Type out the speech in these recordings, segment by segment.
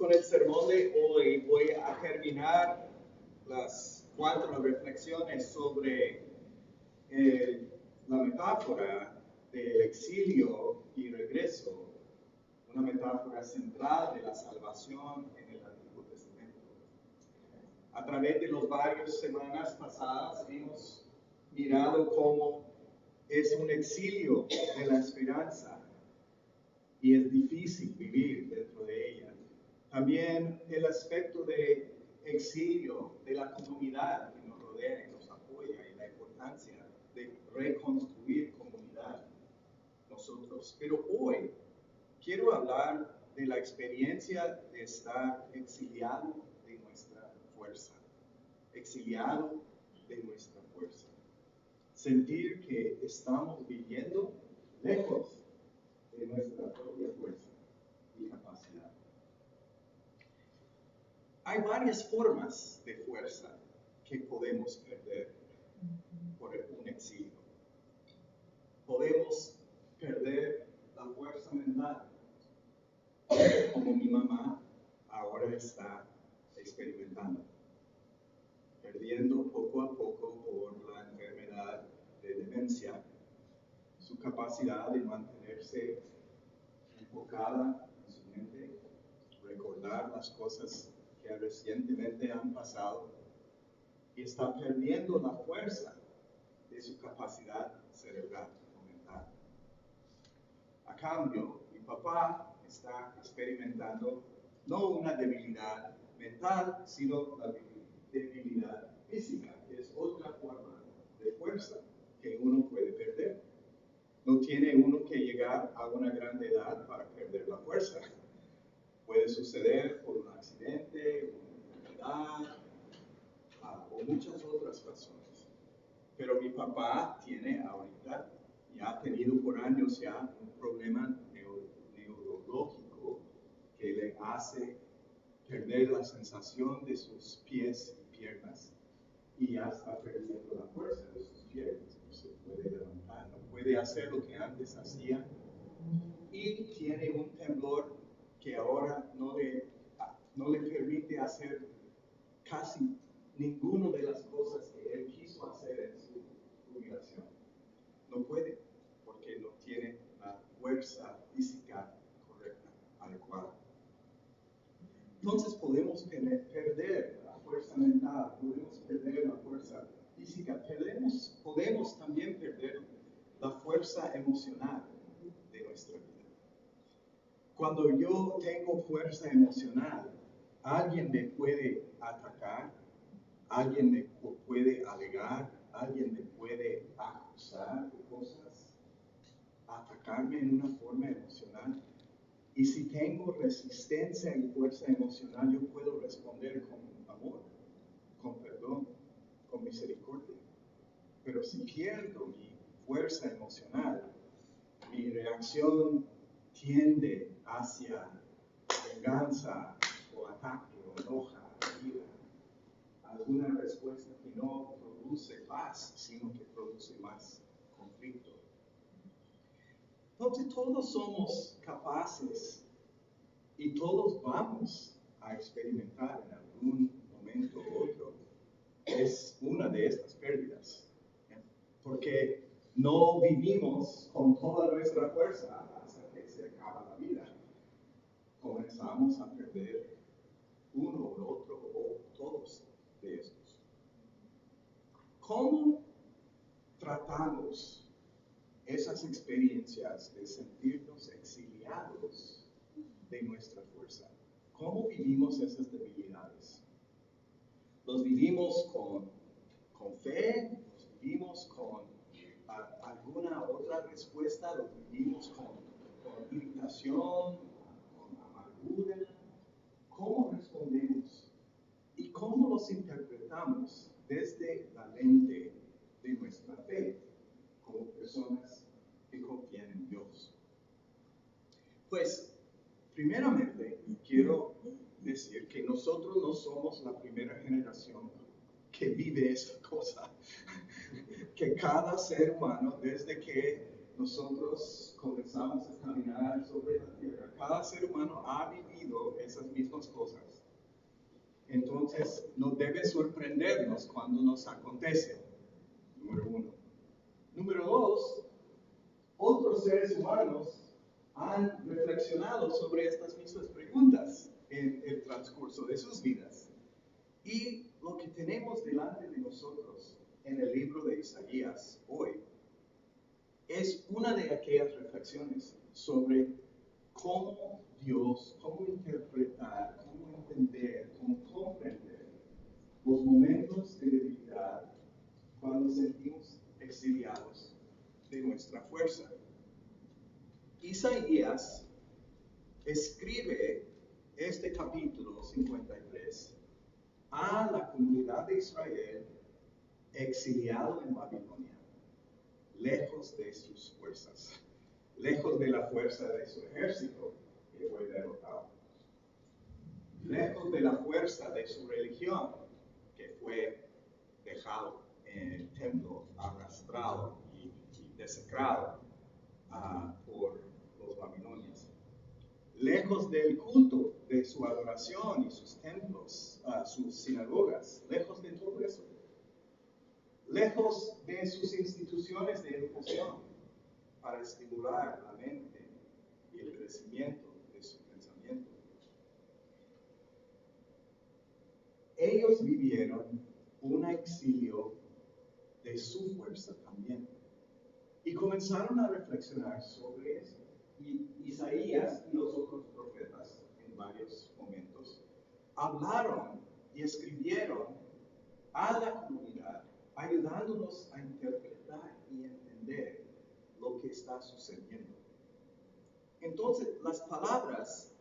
con el sermón de hoy voy a terminar las 4 reflexiones sobre la metáfora del exilio y regreso, una metáfora central de la salvación en el Antiguo Testamento. A través de las varias semanas pasadas hemos mirado cómo es un exilio de la esperanza y es difícil vivir dentro de ella. También el aspecto de exilio de la comunidad que nos rodea y nos apoya y la importancia de reconstruir comunidad nosotros. Pero hoy quiero hablar de la experiencia de estar exiliado de nuestra fuerza. Exiliado de nuestra fuerza. Sentir que estamos viviendo lejos de nuestra propia fuerza y capacidad. Hay varias formas de fuerza que podemos perder por un exilio. Podemos perder la fuerza mental, como mi mamá ahora está experimentando, perdiendo poco a poco por la enfermedad de demencia su capacidad de mantenerse enfocada en su mente, recordar las cosas que recientemente han pasado y está perdiendo la fuerza de su capacidad cerebral o mental. A cambio, mi papá está experimentando no una debilidad mental, sino la debilidad física, que es otra forma de fuerza que uno puede perder. No tiene uno que llegar a una gran edad para perder la fuerza. Puede suceder por un accidente, una enfermedad, o muchas otras razones. Pero mi papá tiene ahorita, y ha tenido por años ya, un problema neurológico que le hace perder la sensación de sus pies y piernas. Y ya está perdiendo la fuerza de sus piernas. No se puede levantar, no puede hacer lo que antes hacía. Y tiene un temblor que ahora no le permite hacer casi ninguna de las cosas que él quiso hacer en su jubilación. No puede, porque no tiene la fuerza física correcta, adecuada. Entonces podemos perder la fuerza mental, podemos perder la fuerza física, podemos también perder la fuerza emocional de nuestra vida. Cuando yo tengo fuerza emocional, alguien me puede atacar, alguien me puede alegar, alguien me puede acusar de cosas, atacarme en una forma emocional. Y si tengo resistencia y fuerza emocional, yo puedo responder con amor, con perdón, con misericordia. Pero si pierdo mi fuerza emocional, mi reacción tiende hacia venganza o ataque o enoja, ira, alguna respuesta que no produce paz, sino que produce más conflicto. Entonces todos somos capaces y todos vamos a experimentar en algún momento u otro es una de estas pérdidas. Porque no vivimos con toda nuestra fuerza hasta que se acaba la vida. Comenzamos a perder uno u otro o todos de estos. ¿Cómo tratamos esas experiencias de sentirnos exiliados de nuestra fuerza? ¿Cómo vivimos esas debilidades? ¿Los vivimos con fe? ¿Los vivimos con alguna otra respuesta? ¿Los vivimos con irritación, con amargura? ¿Cómo respondemos? ¿Y cómo los interpretamos desde la lente de nuestra fe como personas que confían en Dios? Pues, primeramente, quiero decir que nosotros no somos la primera generación que vive esa cosa. Que cada ser humano, desde que nosotros comenzamos a caminar sobre la tierra, cada ser humano ha vivido esas mismas cosas. Entonces, no debe sorprendernos cuando nos acontece, número uno. Número dos, otros seres humanos han reflexionado sobre estas mismas preguntas en el transcurso de sus vidas. Y lo que tenemos delante de nosotros en el libro de Isaías hoy es una de aquellas reflexiones sobre cómo Dios, cómo interpretar, cómo entender, cómo comprender los momentos de debilidad cuando sentimos exiliados de nuestra fuerza. Isaías escribe este capítulo 53 a la comunidad de Israel exiliado en Babilonia, lejos de sus fuerzas, lejos de la fuerza de su ejército que fue derrotado, lejos de la fuerza de su religión que fue dejado en el templo, arrastrado y desecrado por los babilonios, lejos del culto de su adoración y sus templos, sus sinagogas, lejos de todo eso, lejos de sus instituciones de educación para estimular la mente y el crecimiento de su pensamiento. Ellos vivieron un exilio de su fuerza también y comenzaron a reflexionar sobre eso. Y Isaías y los otros profetas en varios momentos hablaron y escribieron a la comunidad, ayudándonos a interpretar y entender lo que está sucediendo. Entonces, las palabras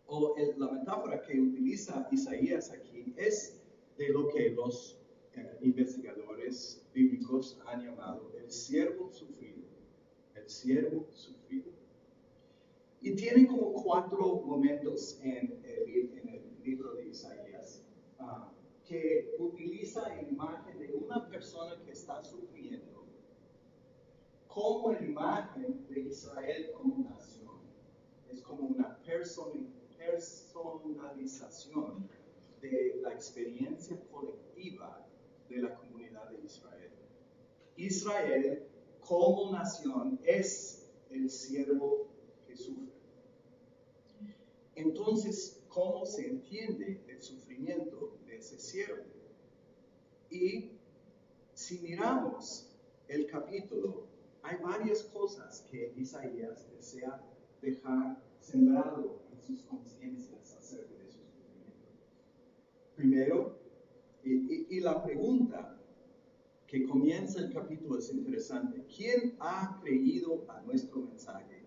o la metáfora que utiliza Isaías aquí es de lo que los investigadores bíblicos han llamado el siervo sufrido. El siervo sufrido. Y tiene como 4 momentos en el libro de Isaías que utiliza la imagen de una persona que está sufriendo como la imagen de Israel como nación. Es como una personalización de la experiencia colectiva de la comunidad de Israel. Israel como nación es el siervo que sufre. Entonces, ¿cómo se entiende el sufrimiento de ese siervo? Y si miramos el capítulo, hay varias cosas que Isaías desea dejar sembrado en sus conciencias acerca de su sufrimiento. Primero, y la pregunta que comienza el capítulo es interesante. ¿Quién ha creído a nuestro mensaje?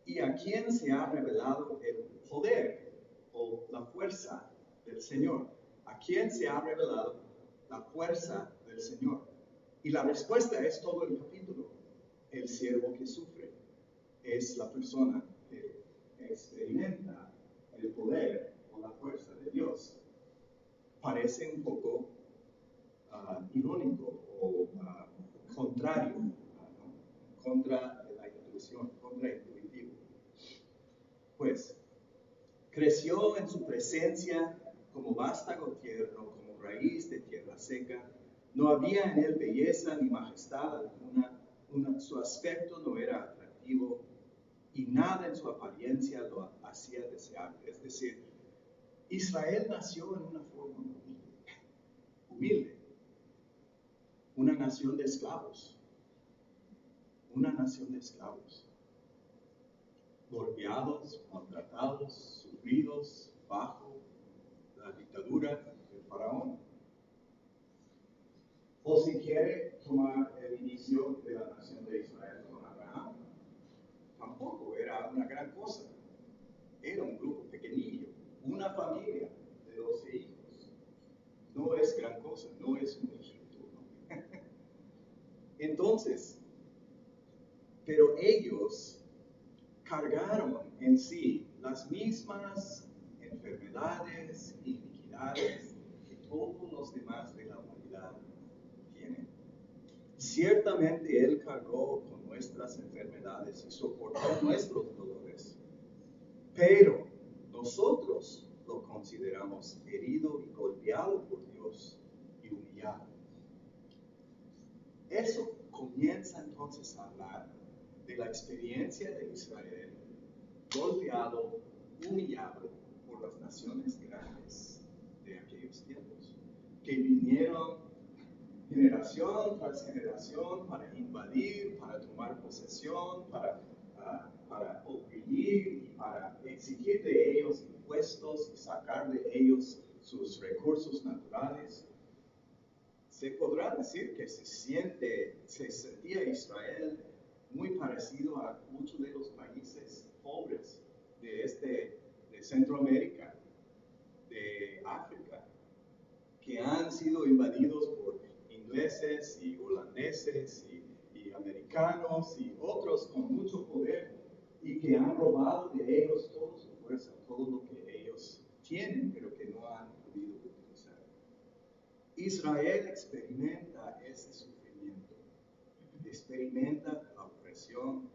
¿Y a quién se ha revelado el poder o la fuerza del Señor? ¿A quién se ha revelado la fuerza del Señor? Y la respuesta es todo el capítulo. El siervo que sufre es la persona que experimenta el poder o la fuerza de Dios. Parece un poco irónico o contrario, contra la intuición, contraintuitivo. Pues, creció en su presencia como vástago tierno, como raíz de tierra seca. No había en él belleza ni majestad alguna, su aspecto no era atractivo y nada en su apariencia lo hacía deseable. Es decir, Israel nació en una forma humilde, una nación de esclavos, golpeados, maltratados, sufridos bajo la dictadura del faraón. O si quiere tomar el inicio de la nación de Israel con Abraham, tampoco era una gran cosa. Era un grupo pequeñillo, una familia de 12 hijos. No es gran cosa, no es un Egipto, ¿no? Entonces, pero ellos cargaron en sí las mismas enfermedades y iniquidades que todos los demás de la humanidad tienen. Ciertamente Él cargó con nuestras enfermedades y soportó nuestros dolores. pero nosotros lo consideramos herido y golpeado por Dios y humillado. Eso comienza entonces a hablar de la experiencia de Israel, golpeado, humillado por las naciones grandes de aquellos tiempos, que vinieron generación tras generación para invadir, para tomar posesión, para oprimir y para exigir de ellos impuestos y sacar de ellos sus recursos naturales. Se podrá decir que se sentía Israel muy parecido a muchos de los países pobres de Centroamérica, de África, que han sido invadidos por ingleses y holandeses y americanos y otros con mucho poder y que han robado de ellos toda su fuerza, todo lo que ellos tienen, pero que no han podido utilizar. Israel experimenta ese sufrimiento, experimenta la opresión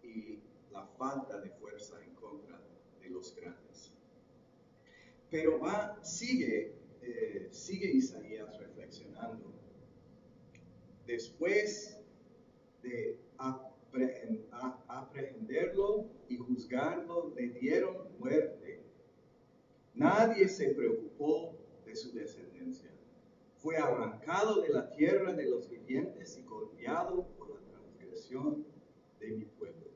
y la falta de fuerza en contra de los grandes. Pero sigue Isaías reflexionando. Después de aprehenderlo y juzgarlo, le dieron muerte. Nadie se preocupó de su descendencia. Fue arrancado de la tierra de los vivientes y golpeado por la transgresión de mi pueblo.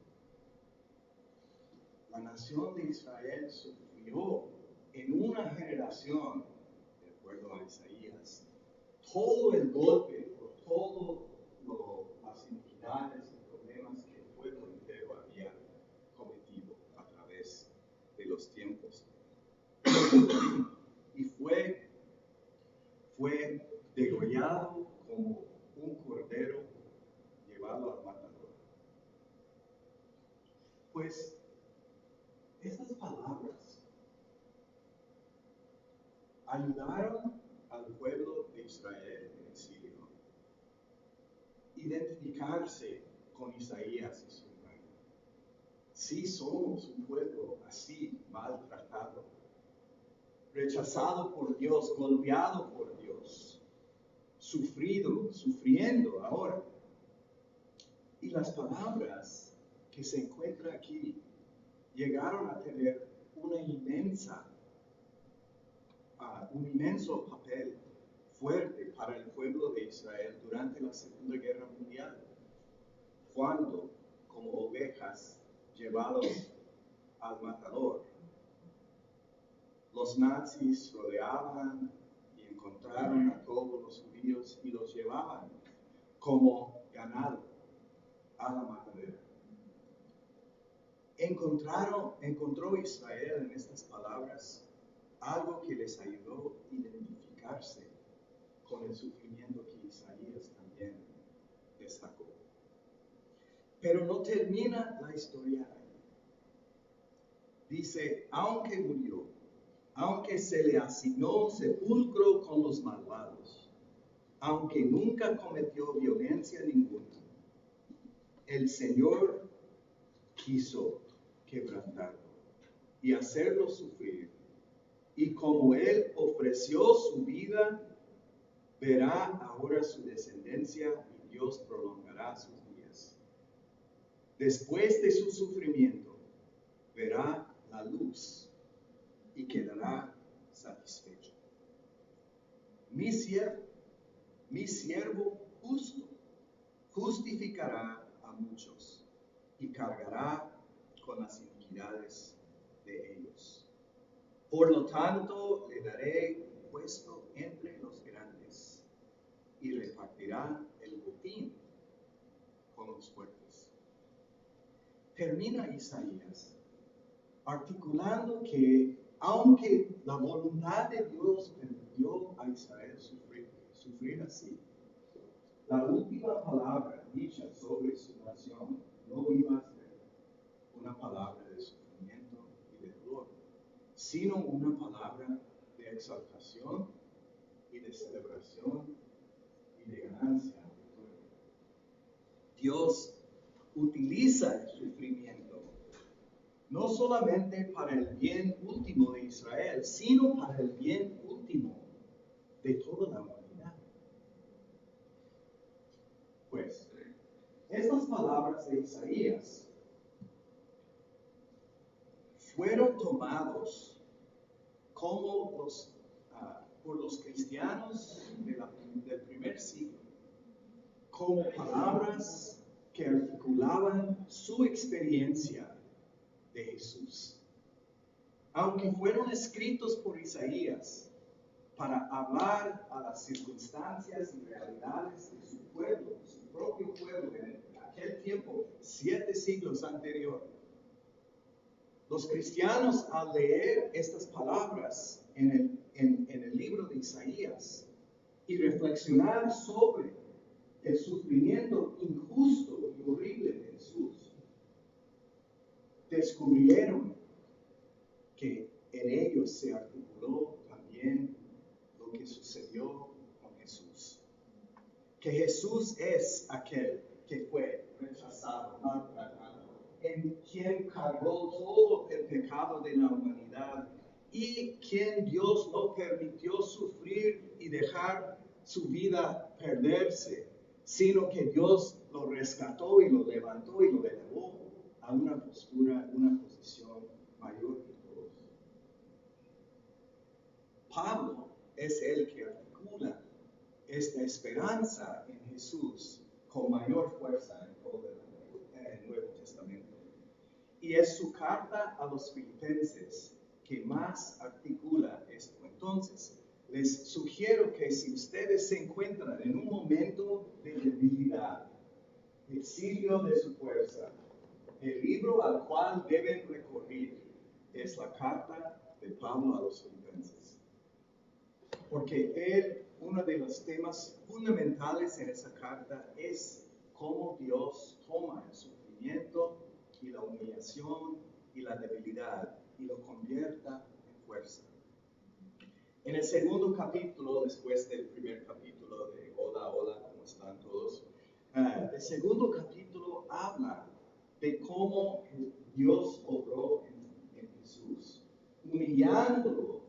La nación de Israel sufrió en una generación, de acuerdo a Isaías, todo el golpe por todas las iniquidades y problemas que el pueblo entero había cometido a través de los tiempos. Y fue degollado como un cordero llevado al matador. Pues estas palabras ayudaron al pueblo de Israel en exilio identificarse con Isaías y su reino. Sí somos un pueblo así maltratado, rechazado por Dios, golpeado por Dios, sufriendo ahora. Y las palabras que se encuentran aquí llegaron a tener un inmenso papel fuerte para el pueblo de Israel durante la Segunda Guerra Mundial, cuando, como ovejas llevados al matador, los nazis rodeaban y encontraron a todos los judíos y los llevaban como ganado a la matadera. Encontró Israel en estas palabras algo que les ayudó a identificarse con el sufrimiento que Isaías también destacó. Pero no termina la historia ahí. Dice, aunque murió, aunque se le asignó sepulcro con los malvados, aunque nunca cometió violencia ninguna, el Señor quiso quebrantarlo y hacerlo sufrir. Y como Él ofreció su vida, verá ahora su descendencia y Dios prolongará sus días. Después de su sufrimiento, verá la luz y quedará satisfecho. Mi siervo justo, justificará a muchos y cargará con las iniquidades de ellos. Por lo tanto, le daré un puesto entre los grandes y repartirá el botín con los fuertes. Termina Isaías articulando que aunque la voluntad de Dios permitió a Israel sufrir así, la última palabra dicha sobre su nación no iba a ser una palabra de sufrimiento y de dolor, sino una palabra de exaltación y de celebración y de ganancia. Dios utiliza el sufrimiento no solamente para el bien último de Israel, sino para el bien último de toda la humanidad. Pues, estas palabras de Isaías fueron tomados como por los cristianos del primer siglo, como palabras que articulaban su experiencia de Jesús. Aunque fueron escritos por Isaías para hablar a las circunstancias y realidades de su pueblo, su propio pueblo en aquel tiempo, 7 siglos anterior, los cristianos al leer estas palabras en el libro de Isaías y reflexionar sobre el sufrimiento injusto y horrible de Jesús, descubrieron que en ellos se articuló también lo que sucedió con Jesús. Que Jesús es aquel que fue rechazado, maltratado, en quien cargó todo el pecado de la humanidad y quien Dios no permitió sufrir y dejar su vida perderse, sino que Dios lo rescató y lo levantó y lo elevó a una postura, una posición mayor que todos. Pablo es el que articula esta esperanza en Jesús con mayor fuerza en todo el Nuevo Testamento. Y es su carta a los filipenses que más articula esto. Entonces, les sugiero que si ustedes se encuentran en un momento de debilidad, exilio de su fuerza, el libro al cual deben recurrir es la carta de Pablo a los filipenses. Porque uno de los temas fundamentales en esa carta es cómo Dios toma el sufrimiento y la humillación y la debilidad y lo convierta en fuerza. En el segundo capítulo, después del primer capítulo de Hola, hola, ¿cómo están todos? El segundo capítulo habla de cómo Dios obró en Jesús, humillándolo,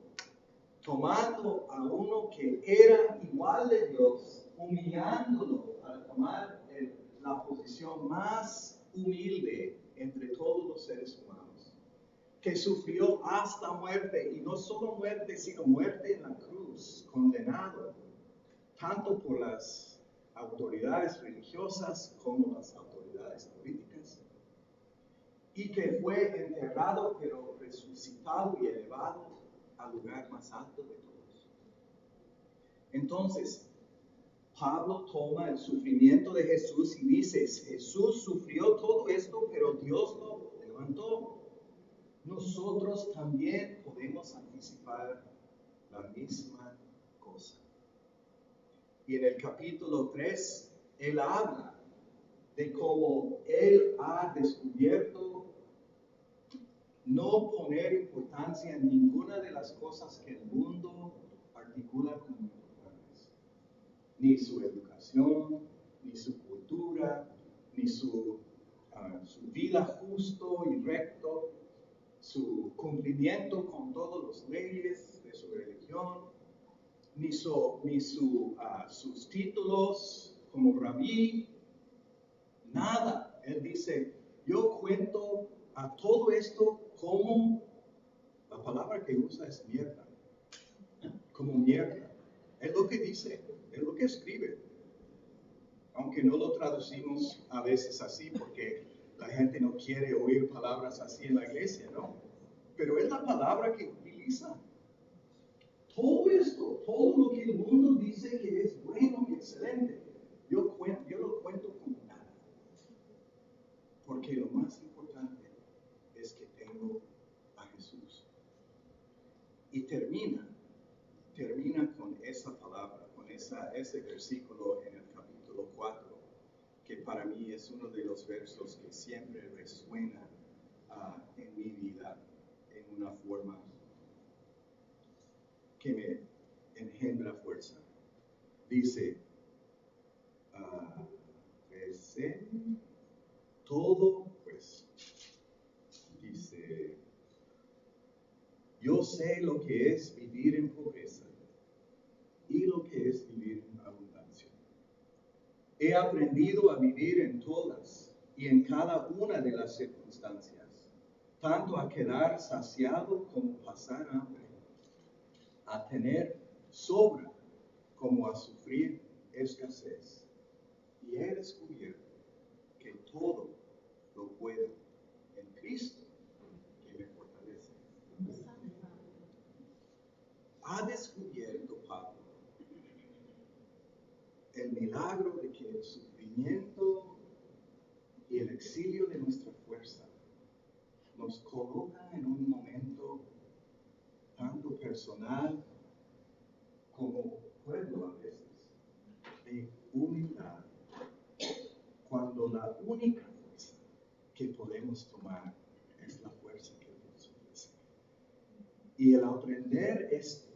tomando a uno que era igual de Dios, humillándolo para tomar la posición más humilde entre todos los seres humanos, que sufrió hasta muerte, y no solo muerte, sino muerte en la cruz, condenado, tanto por las autoridades religiosas como las autoridades políticas, y que fue enterrado, pero resucitado y elevado al lugar más alto de todos. Entonces, Pablo toma el sufrimiento de Jesús y dice, Jesús sufrió todo esto, pero Dios lo levantó. Nosotros también podemos anticipar la misma cosa. Y en el capítulo 3, él habla de cómo él ha descubierto no poner importancia en ninguna de las cosas que el mundo articula como importantes. Ni su educación, ni su cultura, ni su vida justo y recto, su cumplimiento con todas las leyes de su religión, ni sus títulos como rabí, nada. Él dice, yo cuento a todo esto como, la palabra que usa es mierda, como mierda. Es lo que dice, es lo que escribe. Aunque no lo traducimos a veces así porque la gente no quiere oír palabras así en la iglesia, ¿no? Pero es la palabra que utiliza. Todo esto, todo lo que el mundo dice que es bueno y excelente, yo lo cuento como nada. Porque lo más importante es que tengo a Jesús. Y termina con esa palabra, con ese versículo en el capítulo 4, que para mí es uno de los versos que siempre resuena en mi vida en una forma que me engendra fuerza. Dice, todo, pues, dice, Yo sé lo que es vivir en pobreza y lo que es vivir en abundancia. He aprendido a vivir en todas y en cada una de las circunstancias, tanto a quedar saciado como pasar hambre, a tener sobra como a sufrir escasez. Y he descubierto que todo lo puedo en Cristo que me fortalece. Ha descubierto Pablo el milagro de que el sufrimiento y el exilio de nuestra fuerza nos coloca en un momento tanto personal como pueblo a veces de humildad, cuando la única fuerza que podemos tomar es la fuerza que Dios ofrece. Y el aprender esto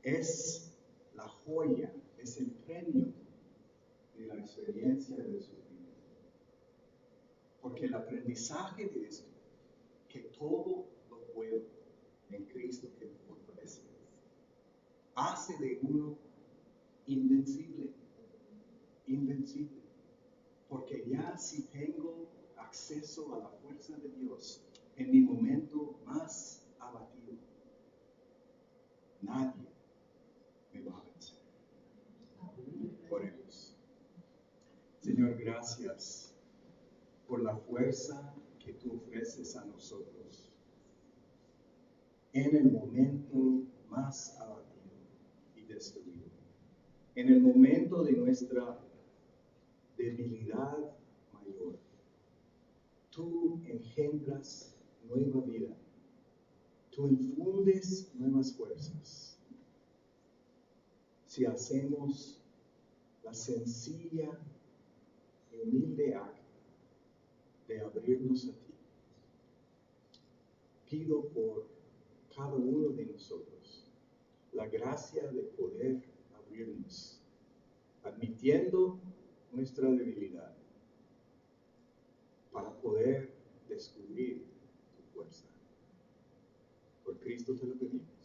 es la joya, es el premio de la experiencia del sufrimiento. Porque el aprendizaje de esto, que todo lo puedo en Cristo que me fortalece, hace de uno invencible, invencible. Porque ya si tengo acceso a la fuerza de Dios en mi momento más abatido, nadie me va a vencer. Oremos. Señor, gracias por la fuerza que tú ofreces a nosotros en el momento más abatido y destruido, en el momento de nuestra debilidad mayor. Tú engendras nueva vida, tú infundes nuevas fuerzas. Si hacemos la sencilla y humilde acto de abrirnos a ti, pido por cada uno de nosotros la gracia de poder abrirnos, admitiendo nuestra debilidad, para poder descubrir tu fuerza. Por Cristo te lo pedimos.